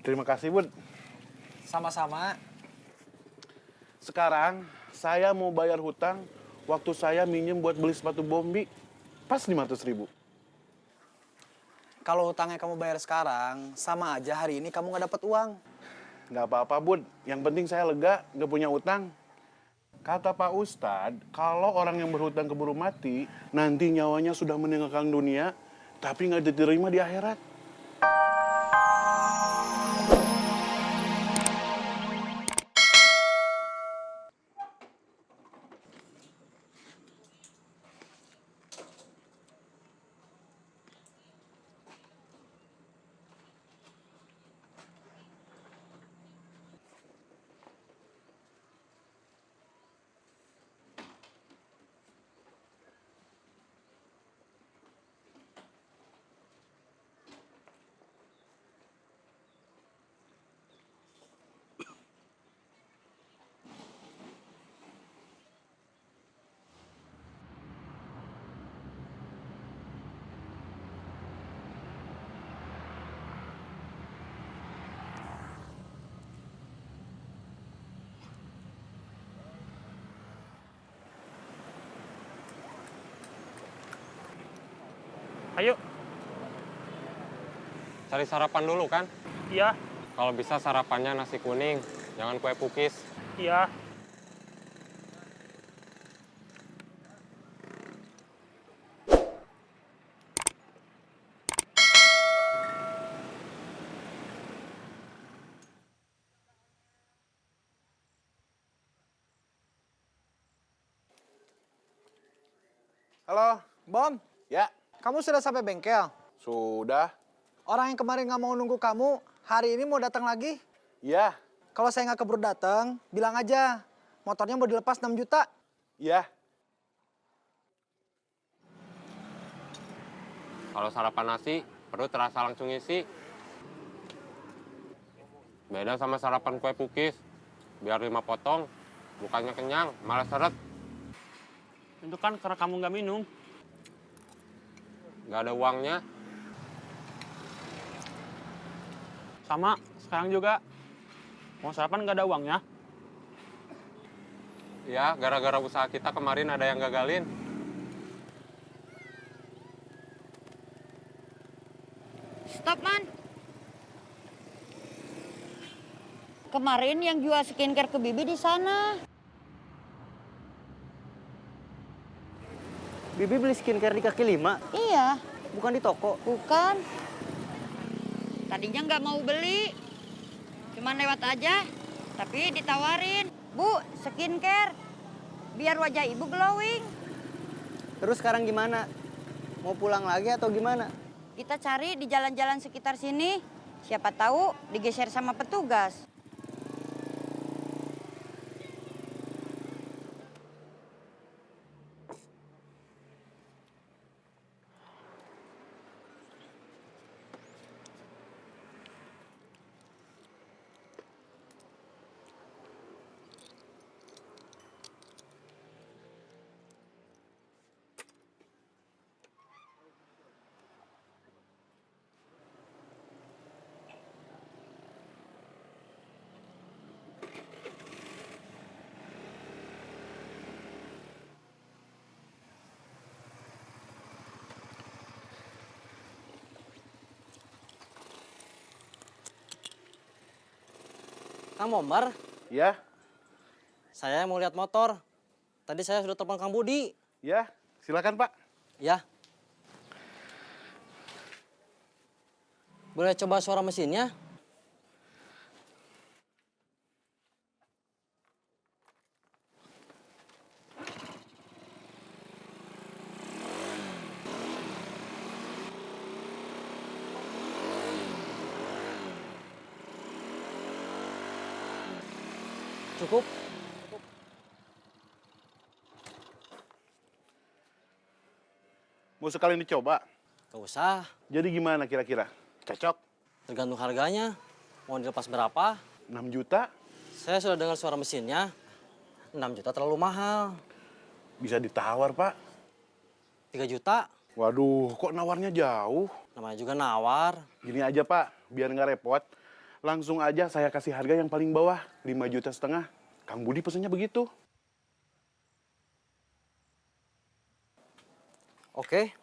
Terima kasih, Bun. Sama-sama. Sekarang saya mau bayar hutang waktu saya minjem buat beli sepatu Bombi. Pas 500.000. Kalau hutangnya kamu bayar sekarang, sama aja hari ini kamu nggak dapat uang. Nggak apa-apa, Bun. Yang penting saya lega, nggak punya utang. Kata Pak Ustadz, kalau orang yang berhutang keburu mati, nanti nyawanya sudah meninggalkan dunia, tapi nggak diterima di akhirat. Ayo. Cari sarapan dulu kan? Iya, Kalau bisa sarapannya nasi kuning, jangan kue pukis. iya. Halo? Bom, Ya, kamu sudah sampai bengkel? sudah. Orang yang kemarin nggak mau nunggu kamu, hari ini mau datang lagi? Ya, Kalau saya nggak keburu datang, bilang aja. Motornya mau dilepas 6 juta. ya. Kalau sarapan nasi, perut terasa langsung isi. Beda sama sarapan kue pukis. Biar 5 potong, bukannya kenyang, malah seret. Itu kan karena kamu nggak minum. Nggak ada uangnya. Sama, sekarang juga. Mau sarapan nggak ada uangnya. Ya, gara-gara usaha kita kemarin ada yang gagalin. Stop, Man. Kemarin yang jual skincare ke Bibi di sana. Bibi beli skincare di kaki lima, Iya, bukan di toko. bukan. Tadinya nggak mau beli. Cuman lewat aja. Tapi ditawarin. Bu, skincare. Biar wajah ibu glowing. Terus sekarang gimana? Mau pulang lagi atau gimana? Kita cari di jalan-jalan sekitar sini. Siapa tahu digeser sama petugas. Kang Momar, Ya, saya mau lihat motor. Tadi saya sudah telepon Kang Budi. ya. Silakan, Pak. Ya. Boleh coba suara mesinnya? Cukup? Mau sekalian dicoba. Gak usah, Jadi gimana kira-kira? Cocok? tergantung harganya. Mau dilepas berapa? 6 juta? Saya sudah dengar suara mesinnya. 6 juta terlalu mahal. Bisa ditawar, Pak. 3 juta? Waduh, kok nawarnya jauh? Namanya juga nawar. Gini aja, Pak. Biar nggak repot. Langsung aja saya kasih harga yang paling bawah, 5,5 juta. Kang Budi pesennya begitu. Oke.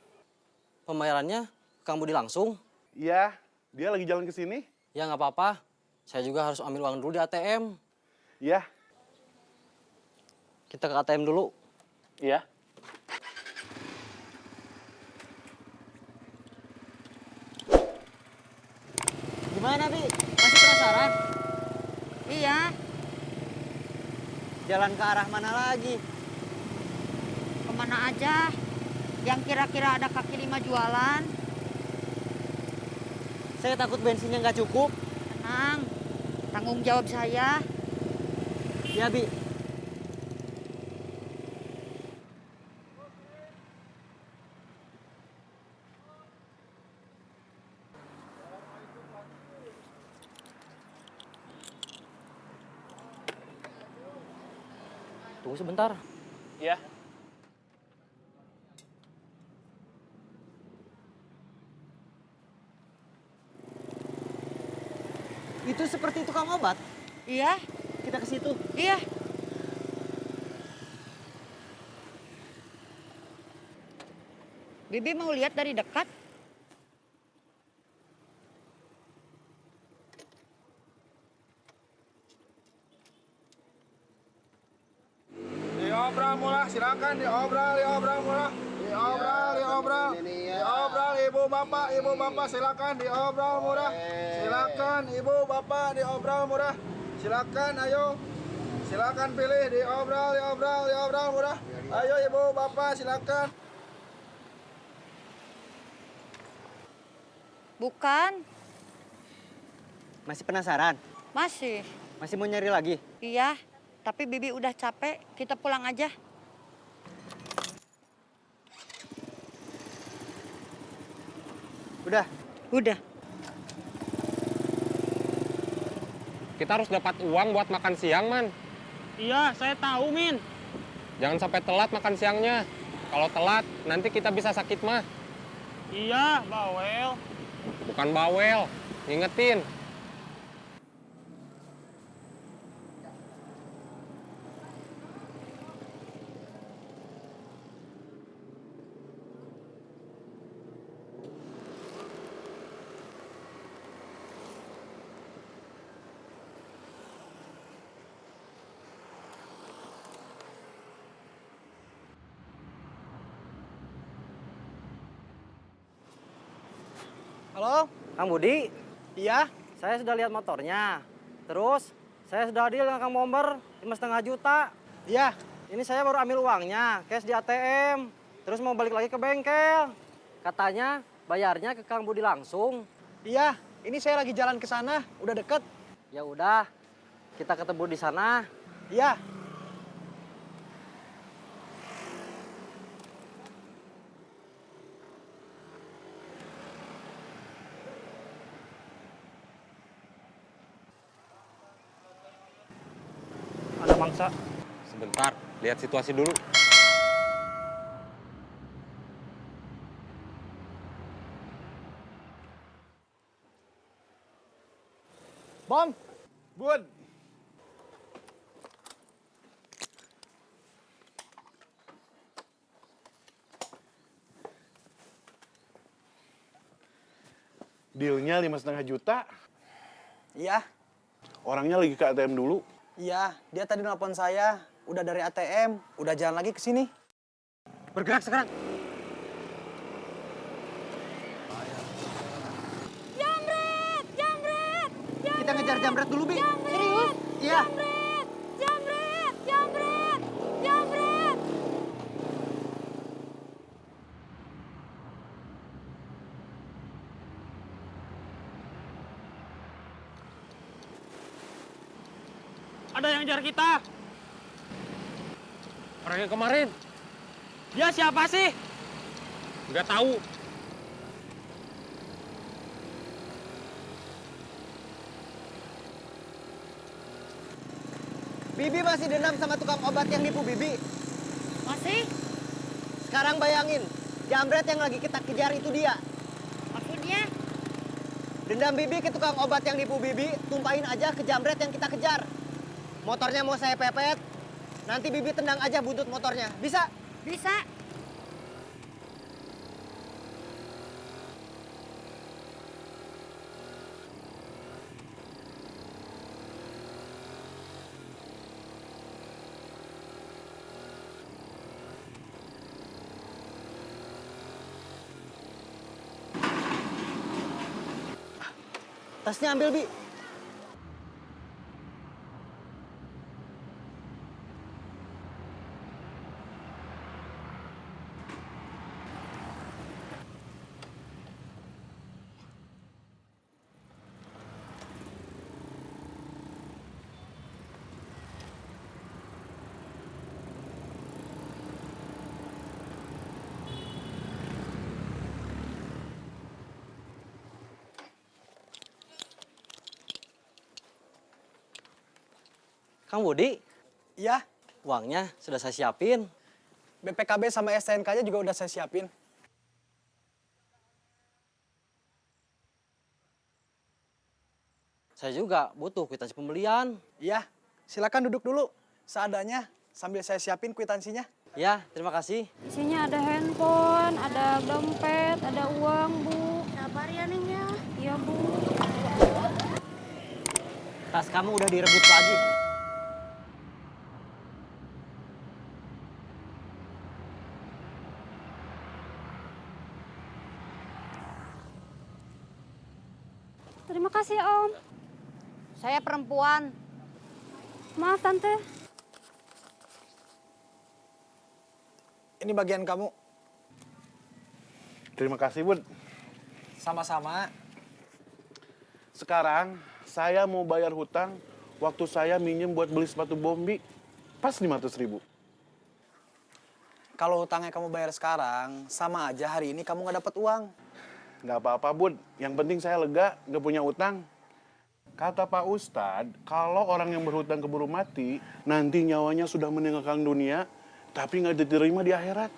Pembayarannya Kang Budi langsung? Iya, dia lagi jalan ke sini. Ya nggak apa-apa. Saya juga harus ambil uang dulu di ATM. Iya. Kita ke ATM dulu. Iya. Gimana, Bi? Masih penasaran? Iya, Jalan ke arah mana lagi? kemana aja? Yang kira-kira ada kaki lima jualan. Saya takut bensinnya nggak cukup. Tenang, tanggung jawab saya. Ya, Bi. Tunggu sebentar. Iya. Itu seperti tukang obat. Iya, Kita ke situ. iya. Bibi mau lihat dari dekat? Diobral murah, silakan diobral murah. Diobral ibu bapak silakan diobral murah. Silakan ibu bapak diobral murah. Silakan ayo. Silakan pilih diobral murah. Ayo ibu bapak silakan. Bukan, Masih penasaran? masih. Masih mau nyari lagi? Iya, tapi Bibi udah capek, kita pulang aja. Udah. Udah. Kita harus dapat uang buat makan siang, Man. Iya, saya tahu, Min. Jangan sampai telat makan siangnya. Kalau telat, nanti kita bisa sakit mah. Iya, bawel. Bukan bawel, ngingetin. Halo? Kang Budi, Iya? saya sudah lihat motornya. Terus, saya sudah deal dengan Kang Bomber 5,5 juta. Iya. Ini saya baru ambil uangnya, cash di ATM. Terus mau balik lagi ke bengkel. Katanya bayarnya ke Kang Budi langsung. Iya. Ini saya lagi jalan ke sana. Udah deket. Ya udah, kita ketemu di sana. Iya. Ada mangsa. Sebentar, lihat situasi dulu. Bom. Bud, dealnya 5,5 juta. Iya. Orangnya lagi ke ATM dulu. Iya. Dia tadi nelpon saya. Udah dari ATM. Udah jalan lagi ke sini. Bergerak sekarang. Jamret! Jamret! Kita ngejar Jamret dulu, Bi. Serius? Iya. Jamret! Jamret! Jamret! Jamret! Ada yang ngejar kita. Orang yang kemarin, Dia siapa sih? nggak tahu. Bibi masih dendam sama tukang obat yang nipu Bibi. Masih? Sekarang bayangin, Jamret yang lagi kita kejar itu dia. Maksudnya? Dendam Bibi ke tukang obat yang nipu Bibi, tumpahin aja ke jamret yang kita kejar. Motornya mau saya pepet, nanti Bibi tendang aja buntut motornya. Bisa? Bisa. Tasnya ambil, Bi. Kang Budi, Iya, uangnya sudah saya siapin. BPKB sama STNK-nya juga udah saya siapin. Saya juga butuh kwitansi pembelian. Iya, silakan duduk dulu. Seadanya, sambil saya siapin kwitansinya. Ya, terima kasih. Isinya ada handphone, ada dompet, ada uang, Bu. Sabar ya, Neng ya. Iya, Bu. Tas kamu udah direbut lagi. Terima kasih, Om. Saya perempuan. Maaf, Tante. Ini bagian kamu. Terima kasih, Bud. Sama-sama. Sekarang saya mau bayar hutang waktu saya minjem buat beli sepatu Bombi. Pas 500.000. Kalau hutangnya kamu bayar sekarang, sama aja hari ini kamu nggak dapat uang. Nggak apa-apa, Bud. Yang penting saya lega, nggak punya utang. Kata Pak Ustadz, kalau orang yang berhutang keburu mati, nanti nyawanya sudah meninggalkan dunia, tapi nggak diterima di akhirat.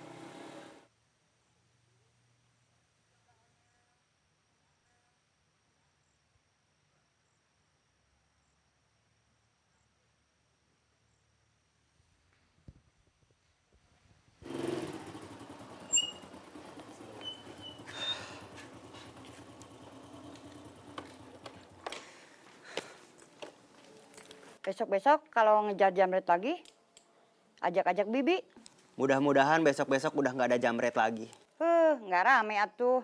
Besok-besok kalau ngejar jamret lagi, ajak-ajak Bibi. Mudah-mudahan besok-besok udah nggak ada jamret lagi. Nggak rame atuh.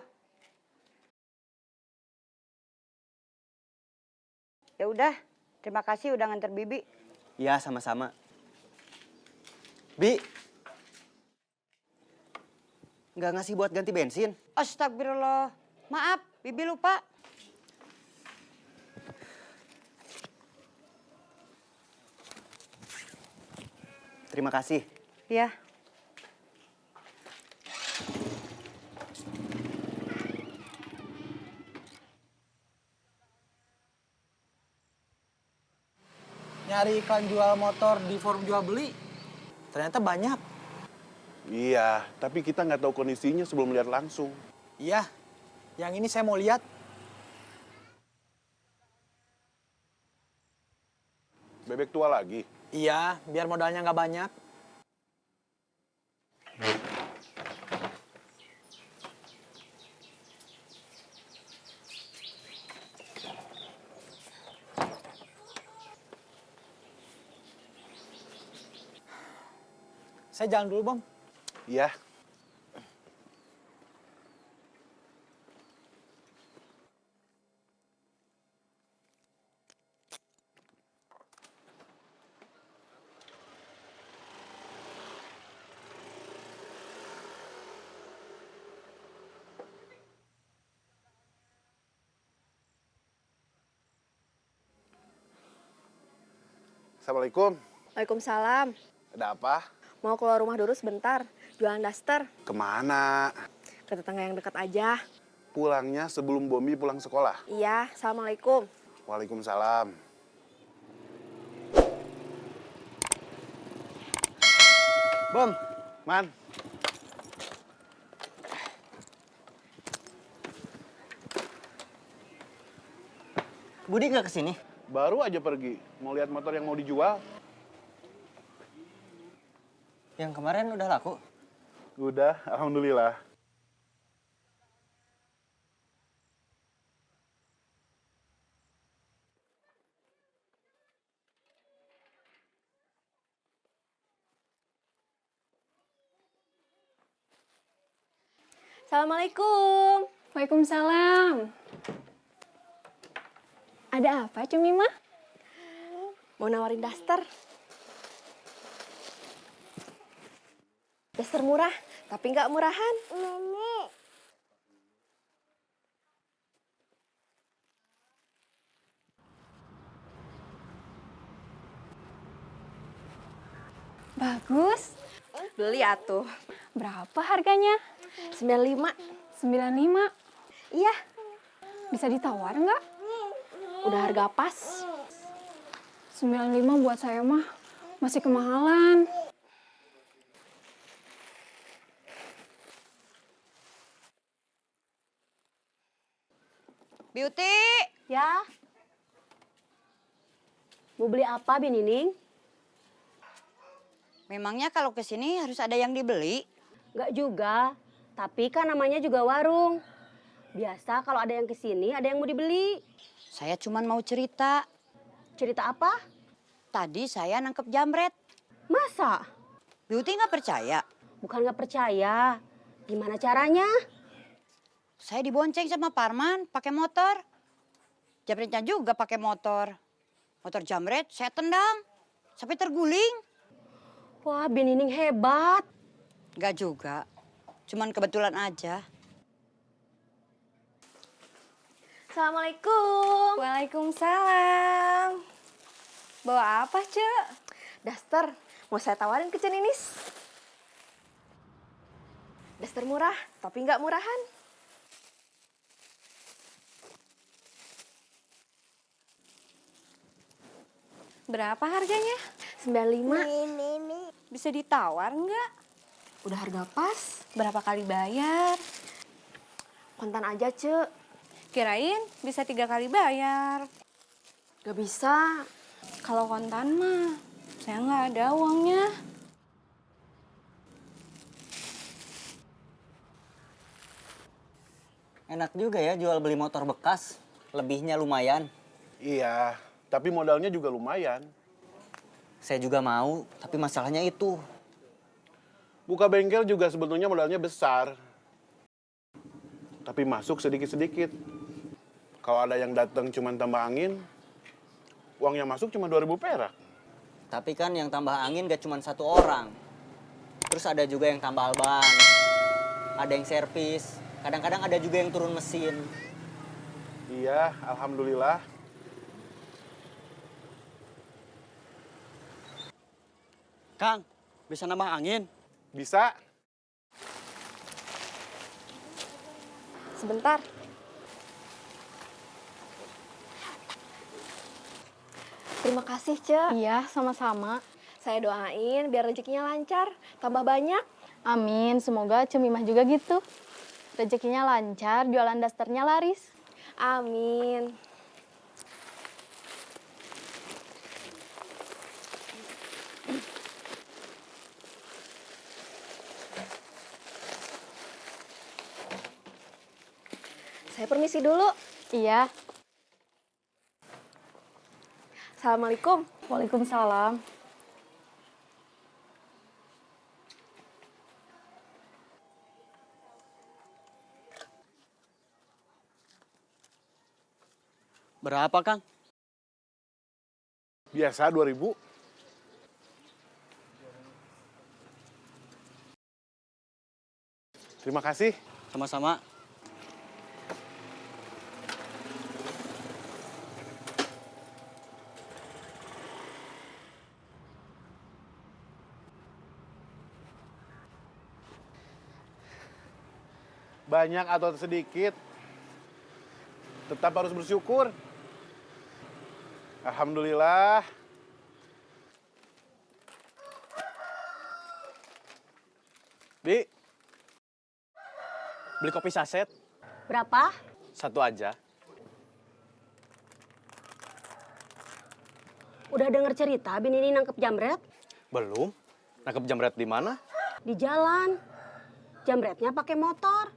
Ya udah, terima kasih udah nganter Bibi. Ya, sama-sama. Bi, nggak ngasih buat ganti bensin? Astagfirullah. Maaf, Bibi lupa. Terima kasih. Ya. Nyari iklan jual motor di forum jual beli, ternyata banyak. Iya, tapi kita nggak tahu kondisinya sebelum lihat langsung. Iya, yang ini saya mau lihat. Bebek tua lagi. Iya, biar modalnya nggak banyak. Saya jalan dulu, Bang. Iya. Assalamualaikum. Waalaikumsalam. Ada apa? Mau keluar rumah dulu sebentar, jualan daster. Kemana? Ke tetangga yang dekat aja. Pulangnya sebelum Bombi pulang sekolah. Iya, Assalamualaikum. Waalaikumsalam. Bom, Man. Budi nggak kesini? Baru aja pergi, mau lihat motor yang mau dijual. Yang kemarin udah laku? Udah, alhamdulillah. Assalamualaikum. Waalaikumsalam. Ada apa, Cumimah? Mau nawarin daster. Daster murah, tapi nggak murahan. Nenek. Bagus. Beli atuh. Berapa harganya? 95. 95. Iya, Bisa ditawar nggak? udah harga pas. 95 buat saya mah masih kemahalan. Beauty, Ya. Mau beli apa, Binining? memangnya kalau ke sini harus ada yang dibeli? Nggak juga, tapi kan namanya juga warung. Biasa kalau ada yang kesini, ada yang mau dibeli. Saya cuman mau cerita. Cerita apa? Tadi saya nangkep jamret. Masa? Beauty nggak percaya. Bukan nggak percaya. Gimana caranya? Saya dibonceng sama Parman pakai motor. Jamretnya juga pakai motor. Motor jamret saya tendang sampai terguling. Wah, Binining hebat. Nggak juga, cuman kebetulan aja. Assalamualaikum. Waalaikumsalam. Bawa apa, Cek? Daster, mau saya tawarin ke Ceninis. Daster murah, tapi nggak murahan. Berapa harganya? 95. Bisa ditawar nggak? Udah harga pas. Berapa kali bayar? Kontan aja, Cek. Kirain bisa 3 kali bayar. Gak bisa. Kalau kontan mah, saya nggak ada uangnya. Enak juga ya jual beli motor bekas. Lebihnya lumayan. Iya, tapi modalnya juga lumayan. Saya juga mau, tapi masalahnya itu. Buka bengkel juga sebetulnya modalnya besar. Tapi masuk sedikit-sedikit. Kalau ada yang datang cuma tambah angin, uang yang masuk cuma 2.000 perak. Tapi kan yang tambah angin gak cuma satu orang. Terus ada juga yang tambal ban. Ada yang servis. Kadang-kadang ada juga yang turun mesin. Iya, alhamdulillah. Kang, bisa nambah angin? Bisa. Sebentar. Terima kasih, Cek. Iya, sama-sama. Saya doain biar rezekinya lancar, tambah banyak. Amin, semoga Cemimah juga gitu. Rezekinya lancar, jualan dasternya laris. Amin. Saya permisi dulu. Iya. Assalamualaikum. Waalaikumsalam. Berapa, Kang? Biasa 2.000. Terima kasih. Sama-sama. Banyak atau sedikit, tetap harus bersyukur. Alhamdulillah. Di, beli kopi saset. Berapa? 1 aja. Udah denger cerita Bin ini nangkep jamret? Belum. Nangkep jamret di mana? Di jalan. Jamretnya pakai motor.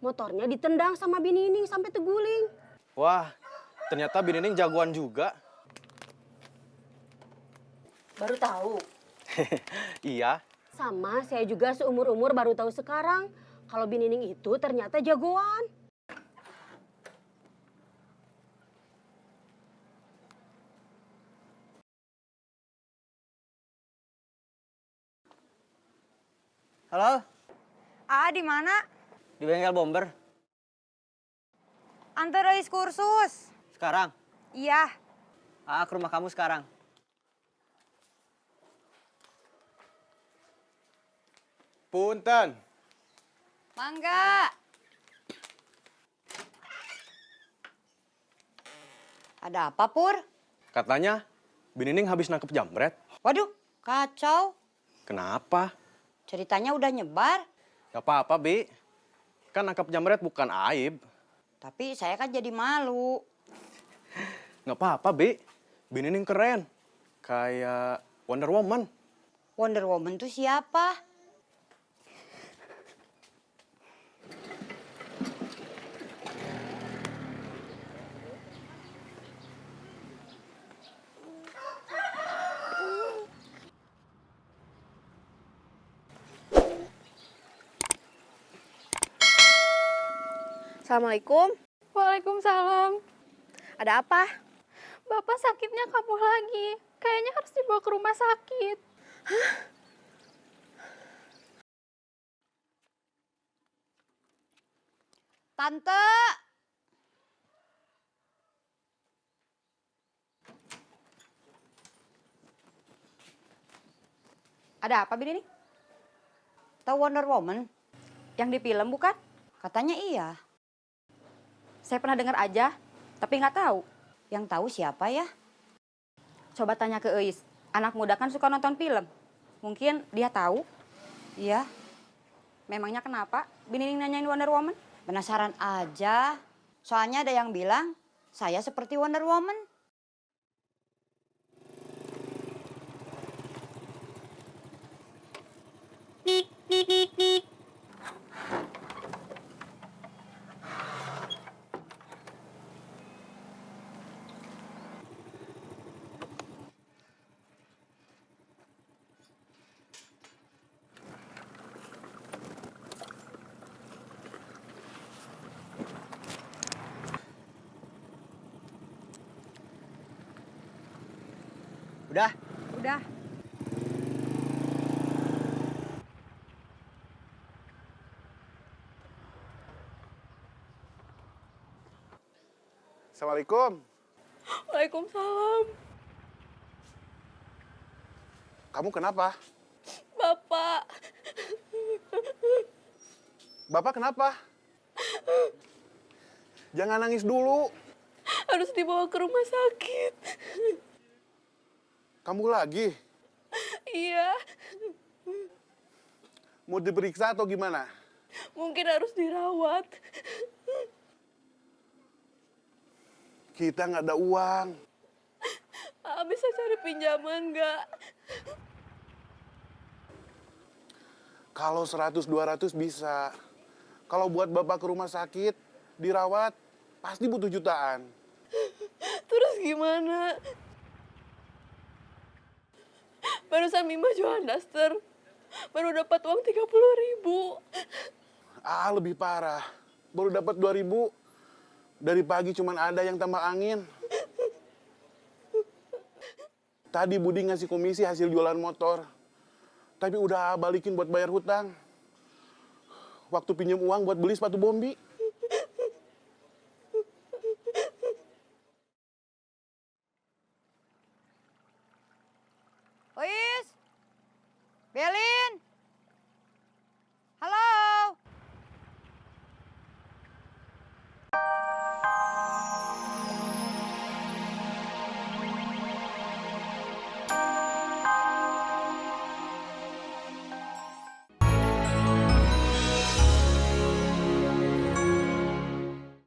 Motornya ditendang sama Bin Nining sampai terguling. Wah, ternyata Binining jagoan juga. Baru tahu. Iya. Sama, saya juga seumur-umur baru tahu sekarang kalau Bin Nining itu ternyata jagoan. Halo, Di mana? di bengkel bomber. Antar Reis kursus. Sekarang? Iya. Ke rumah kamu sekarang. Punten. Mangga. Ada apa, Pur? Katanya Binining habis nangkep jamret. Waduh, kacau. Kenapa? Ceritanya udah nyebar. Gak apa-apa, Bi. Kan nangkep jamret bukan aib. Tapi saya kan jadi malu. Gak apa-apa, Bi. Binining keren. Kayak Wonder Woman. Wonder Woman tuh siapa? Assalamualaikum. Waalaikumsalam. Ada apa? Bapak sakitnya kambuh lagi. Kayaknya harus dibawa ke rumah sakit. Tante. Ada apa, Bin ini? Tahu Wonder Woman? Yang di film bukan? Katanya iya. Saya pernah dengar aja, tapi nggak tahu. Yang tahu siapa ya? Coba tanya ke Eis. Anak muda kan suka nonton film. Mungkin dia tahu. Iya. Memangnya kenapa? Binining nanyain Wonder Woman? Penasaran aja. Soalnya ada yang bilang saya seperti Wonder Woman. Udah? Udah. Assalamualaikum. Waalaikumsalam. Kamu kenapa? Bapak. Bapak kenapa? Jangan nangis dulu. Harus dibawa ke rumah sakit. Kamu lagi? Iya. Mau diperiksa atau gimana? Mungkin harus dirawat. Kita nggak ada uang. Bisa cari pinjaman nggak? Kalau 100-200 bisa. Kalau buat bapak ke rumah sakit, dirawat, pasti butuh jutaan. Terus gimana? Barusan Mima jualan daster. Baru dapat uang 30.000. Lebih parah. Baru dapat 2.000. Dari pagi cuman ada yang tambah angin. Tadi Budi ngasih komisi hasil jualan motor. Tapi udah balikin buat bayar hutang. Waktu pinjam uang buat beli sepatu Bombi.